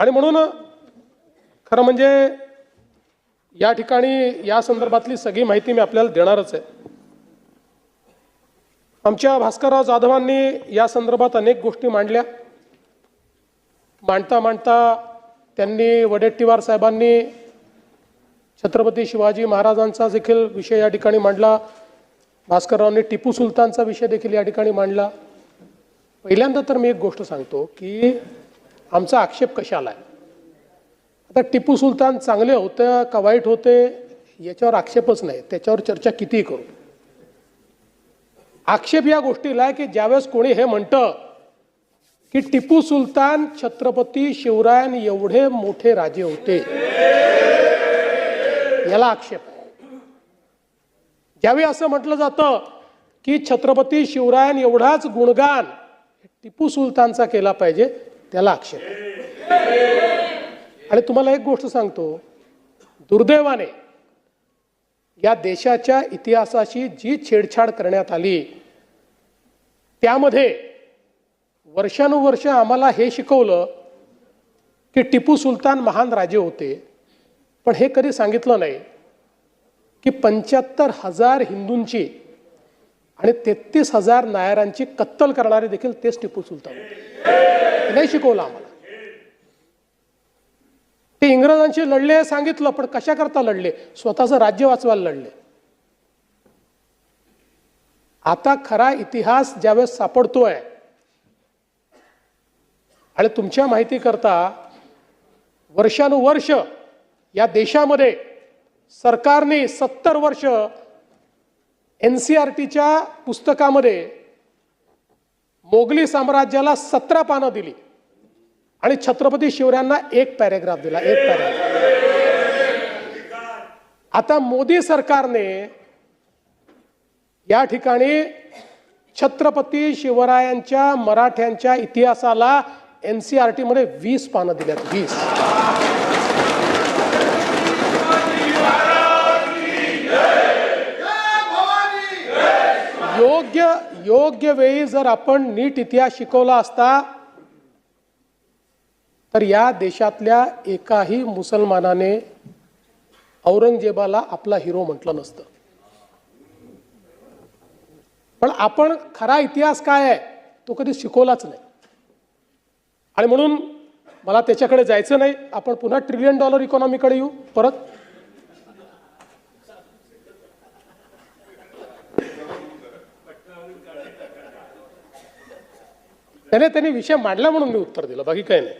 आणि म्हणून खरं म्हणजे या ठिकाणी या संदर्भातली सगळी माहिती मी आपल्याला देणारच आहे। आमच्या भास्करराव जाधवांनी या संदर्भात अनेक गोष्टी मांडल्या। मांडता त्यांनी वडेट्टीवार साहेबांनी छत्रपती शिवाजी महाराजांचा देखील विषय या ठिकाणी मांडला। भास्कररावनी टिपू सुलतानचा विषय देखील या ठिकाणी मांडला। पहिल्यांदा तर मी एक गोष्ट सांगतो की आमचा आक्षेप कशाला आहे। आता टिपू सुलतान चांगले होते का वाईट होते याच्यावर आक्षेपच नाही, त्याच्यावर चर्चा कितीही करू। आक्षेप या गोष्टीला आहे की ज्यावेळेस कोणी हे म्हणतं की टिपू सुलतान छत्रपती शिवरायां एवढे मोठे राजे होते, याला आक्षेप आहे। ज्यावेळी असं म्हटलं जातं की छत्रपती शिवरायां एवढाच गुणगान टिपू सुलतानचा केला पाहिजे, त्याला आक्षेप आहे। आणि तुम्हाला एक गोष्ट सांगतो, दुर्दैवाने या देशाच्या इतिहासाशी जी छेडछाड करण्यात आली त्यामध्ये वर्षानुवर्ष आम्हाला हे शिकवलं की टिपू सुलतान महान राजे होते, पण हे कधी सांगितलं नाही की 75,000 हिंदूंची आणि 33,000 नायरांची कत्तल करणारे देखील तेच टिपू सुलतान होते। नाही शिकवलं आम्हाला। ते इंग्रजांशी लढले सांगितलं, पण कशा करता लढले? स्वतःचं राज्य वाचवायला लढले। आता खरा इतिहास ज्यावेळेस सापडतोय आणि तुमच्या माहिती करता वर्षानुवर्ष या देशामध्ये सरकारने 70 वर्ष NCERTच्या पुस्तकामध्ये मोगली साम्राज्याला 17 पानं दिली आणि छत्रपती शिवरायांना 1 पॅरेग्राफ दिला, 1 पॅरेग्राफ। आता मोदी सरकारने या ठिकाणी छत्रपती शिवरायांच्या मराठ्यांच्या इतिहासाला NCERT मध्ये 20 पानं दिल्यात, 20। योग्य वेळी जर आपण नीट इतिहास शिकवला असता तर या देशातल्या एकाही मुसलमानाने औरंगजेबाला आपला हिरो म्हटलं नसतं। पण आपण खरा इतिहास काय आहे तो कधी शिकवलाच नाही आणि म्हणून मला त्याच्याकडे जायचं नाही। आपण पुन्हा $1 ट्रिलियन इकॉनॉमीकडे येऊ परत। त्यांनी विषय मांडला म्हणून मी उत्तर दिलं, बाकी काही नाही।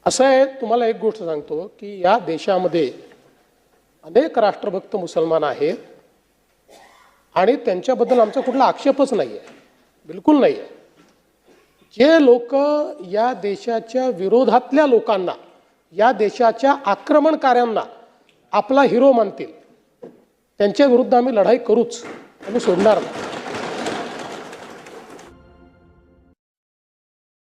असं आहे, तुम्हाला एक गोष्ट सांगतो की या देशामध्ये अनेक राष्ट्रभक्त मुसलमान आहेत आणि त्यांच्याबद्दल आमचा कुठला आक्षेपच नाही आहे, बिलकुल नाही आहे। जे लोक या देशाच्या विरोधातल्या लोकांना, या देशाच्या आक्रमणकार्यांना आपला हिरो मानतील त्यांच्या विरुद्ध आम्ही लढाई करूच, आम्ही सोडणार नाही।